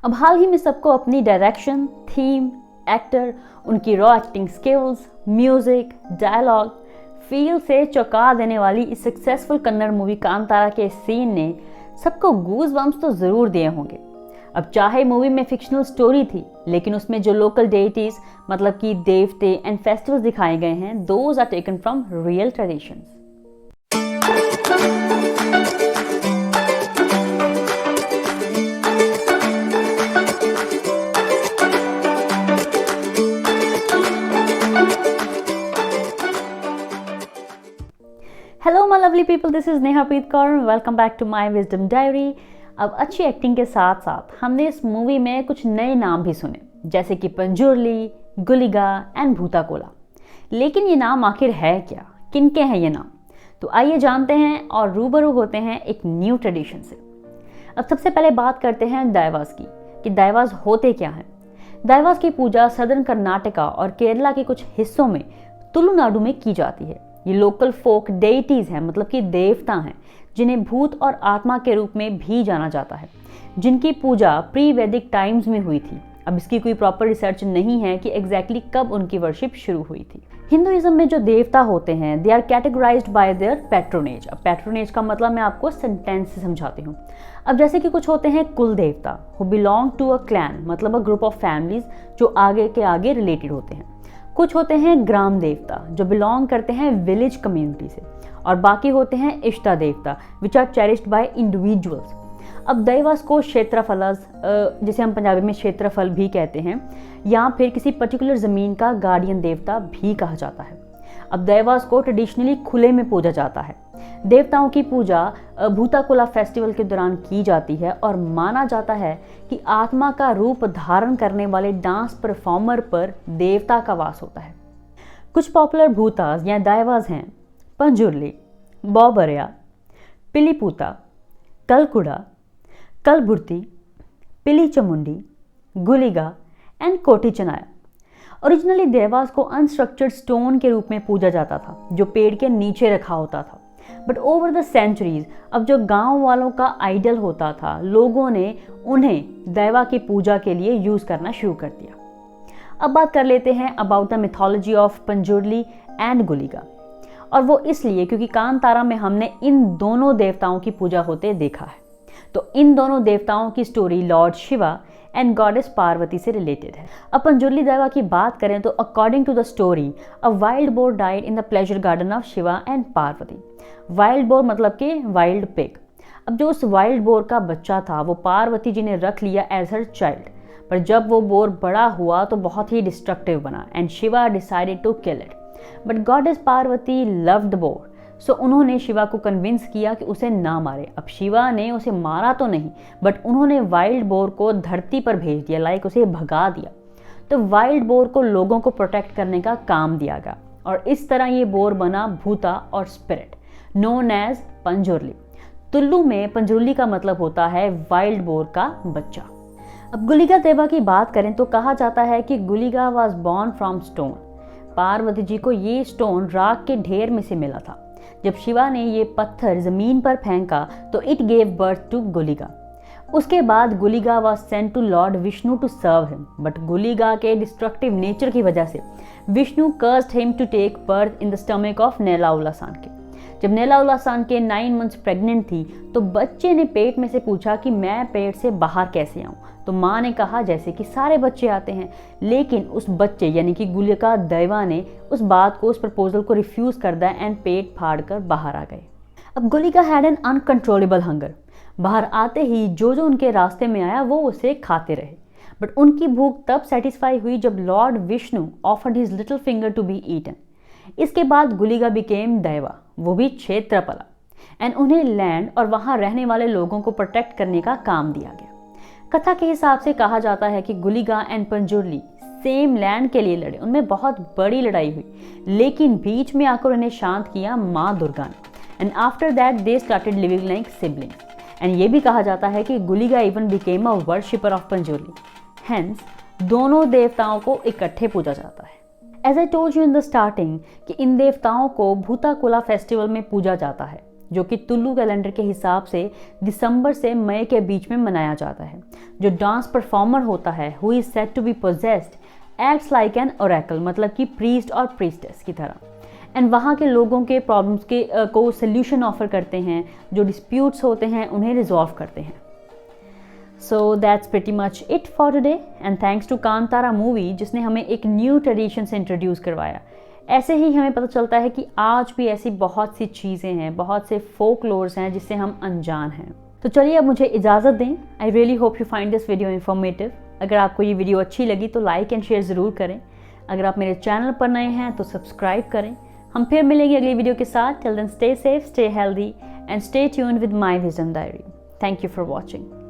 अब हाल ही में सबको अपनी डायरेक्शन, थीम, एक्टर, उनकी raw acting skills, music, dialogue, feel से चौंका देने वाली इस सक्सेसफुल कन्नड़ मूवी कांतारा के सीन ने सबको गूज बम्स तो जरूर दिए होंगे। अब चाहे मूवी में फिक्शनल स्टोरी थी, लेकिन उसमें जो लोकल डेटीज मतलब कि देवते एंड फेस्टिवल्स दिखाए गए हैं, those are taken from real traditions. Hello my lovely people, this is Neha Preet Kaur. Welcome back to my wisdom diary. अब अच्छी एक्टिंग के साथ साथ हमने इस मूवी में कुछ नए नाम भी सुने, जैसे कि पंजुर्ली, गुलिगा एंड भूताकोला। लेकिन ये नाम आखिर है क्या, किनके हैं ये नाम? तो आइए जानते हैं और रूबरू होते हैं एक न्यू ट्रेडिशन से। अब सबसे पहले बात करते हैं दैवास की, कि दैवास होते क्या हैं। दैवास की पूजा सदर्न कर्नाटका और केरला के कुछ हिस्सों में तुलुनाडु में की जाती है। ये लोकल फोक डेटीज हैं, मतलब कि देवता हैं, जिन्हें भूत और आत्मा के रूप में भी जाना जाता है, जिनकी पूजा प्री वैदिक टाइम्स में हुई थी। अब इसकी कोई प्रॉपर रिसर्च नहीं है कि एग्जैक्टली कब उनकी वर्शिप शुरू हुई थी। हिंदुइज्म में जो देवता होते हैं, they are categorized by their patronage. अब पैट्रोनेज का मतलब मैं आपको सेंटेंस से समझाती हूँ। अब जैसे कि कुछ होते हैं कुल देवता, who belong to a clan, मतलब अ ग्रुप ऑफ फैमिलीज जो आगे के आगे रिलेटेड होते हैं। कुछ होते हैं ग्राम देवता, जो बिलोंग करते हैं विलेज कम्युनिटी से, और बाकी होते हैं इष्टा देवता, which are cherished by individuals. अब दैवास को क्षेत्रफलस, जिसे हम पंजाबी में क्षेत्रफल भी कहते हैं, या फिर किसी पर्टिकुलर ज़मीन का गार्डियन देवता भी कहा जाता है। अब दैवास को ट्रेडिशनली खुले में पूजा जाता है। देवताओं की पूजा भूताकोला फेस्टिवल के दौरान की जाती है, और माना जाता है कि आत्मा का रूप धारण करने वाले डांस परफॉर्मर पर देवता का वास होता है। कुछ पॉपुलर भूतास या दैवास हैं पंजुर्ली, बौबरिया, पिलीपूता, कलकुड़ा, कलबुर्ती, पिली चमुंडी, गुलिगा एंड कोटी चनाया। ओरिजिनली देवास को अनस्ट्रक्चर्ड स्टोन के रूप में पूजा जाता था, जो पेड़ के नीचे रखा होता था। बट ओवर द सेंचुरीज अब जो गांव वालों का आइडल होता था, लोगों ने उन्हें दैवा की पूजा के लिए यूज करना शुरू कर दिया। अब बात कर लेते हैं about the mythology of Panjurli and Guliga, और वो इसलिए क्योंकि कांतारा में हमने इन दोनों देवताओं की पूजा होते देखा है। तो इन दोनों देवताओं की story Lord Shiva and goddess Parvati से रिलेटेड है। अब पंजुर्ली दैवा की बात करें तो according to the story, a wild boar died in the pleasure garden of Shiva and Parvati. Wild boar मतलब कि वाइल्ड पिग। अब जो उस वाइल्ड बोर का बच्चा था, वो पार्वती जी ने रख लिया एज हर चाइल्ड, पर जब वो बोर बड़ा हुआ तो बहुत ही डिस्ट्रक्टिव बना, and Shiva decided to kill it. But goddess Parvati loved the boar, so उन्होंने शिवा को कन्विंस किया कि उसे ना मारे। अब शिवा ने उसे मारा तो नहीं, बट उन्होंने वाइल्ड बोर को धरती पर भेज दिया, लाइक उसे भगा दिया। तो वाइल्ड बोर को लोगों को प्रोटेक्ट करने का काम दिया गया, और इस तरह ये बोर बना भूता और स्पिरिट, नोन एज पंजुर्ली। तुल्लू में पंजुर्ली का मतलब होता है वाइल्ड बोर का बच्चा। अब गुलिगा देवा की बात करें तो कहा जाता है कि Guliga was born from stone. Parvati ji को ये स्टोन राख के ढेर में से मिला था। जब शिवा ने ये पत्थर जमीन पर फेंका तो it gave birth to Guliga. उसके बाद Guliga was sent to lord Vishnu to serve him, but Guliga के डिस्ट्रक्टिव नेचर की वजह से Vishnu cursed him to take birth in the stomach of Nela Ullasan. जब नेला उल्लासान के 9 मंथ्स प्रेग्नेंट थी, तो बच्चे ने पेट में से पूछा कि मैं पेट से बाहर कैसे आऊँ। तो माँ ने कहा जैसे कि सारे बच्चे आते हैं, लेकिन उस बच्चे यानी कि गुलिका दैवा ने उस बात को, उस प्रपोजल को रिफ्यूज कर दिया एंड पेट फाड़ कर बाहर आ गए। अब गुलिका हैड एन अनकंट्रोलेबल हंगर। बाहर आते ही जो जो उनके रास्ते में आया वो उसे खाते रहे, बट उनकी भूख तब सेटिस्फाई हुई जब lord Vishnu offered his little finger to be eaten. इसके बाद गुलिगा बिकेम दैवा, वो भी क्षेत्रपला, एंड उन्हें लैंड और वहां रहने वाले लोगों को प्रोटेक्ट करने का काम दिया गया। कथा के हिसाब से कहा जाता है कि गुलिगा एंड पंजुर्ली सेम लैंड के लिए लड़े, उनमें बहुत बड़ी लड़ाई हुई, लेकिन बीच में आकर उन्हें शांत किया माँ दुर्गा ने, and after that they started living like siblings. And ये भी कहा जाता है कि Guliga even became a worshipper of Panjurli, hence दोनों देवताओं को इकट्ठे पूजा जाता है। As I told you in the starting कि इन देवताओं को भूताकोला फेस्टिवल में पूजा जाता है, जो कि तुलु कैलेंडर के हिसाब से दिसंबर से मई के बीच में मनाया जाता है। जो डांस परफॉर्मर होता है who is said to be possessed acts like an oracle, मतलब कि प्रीस्ट और प्रीस्टेस की तरह, एंड वहाँ के लोगों के प्रॉब्लम्स के को सोल्यूशन ऑफर करते हैं, जो डिस्प्यूट्स होते हैं उन्हें रिजॉल्व करते हैं। So that's pretty much it for today and thanks to Kantara movie जिसने हमें एक न्यू ट्रेडिशन से इंट्रोड्यूस करवाया। ऐसे ही हमें पता चलता है कि आज भी ऐसी बहुत सी चीज़ें हैं, बहुत से फोकलोर्स हैं जिससे हम अनजान हैं। तो चलिए अब मुझे इजाज़त दें। I really hope you find this video informative. अगर आपको ये वीडियो अच्छी लगी तो लाइक एंड शेयर ज़रूर करें। अगर आप मेरे चैनल पर नए हैं तो सब्सक्राइब करें। हम फिर मिलेंगे अगली वीडियो के साथ। Till then stay safe, stay healthy and stay tuned with my wisdom diary. Thank you for watching.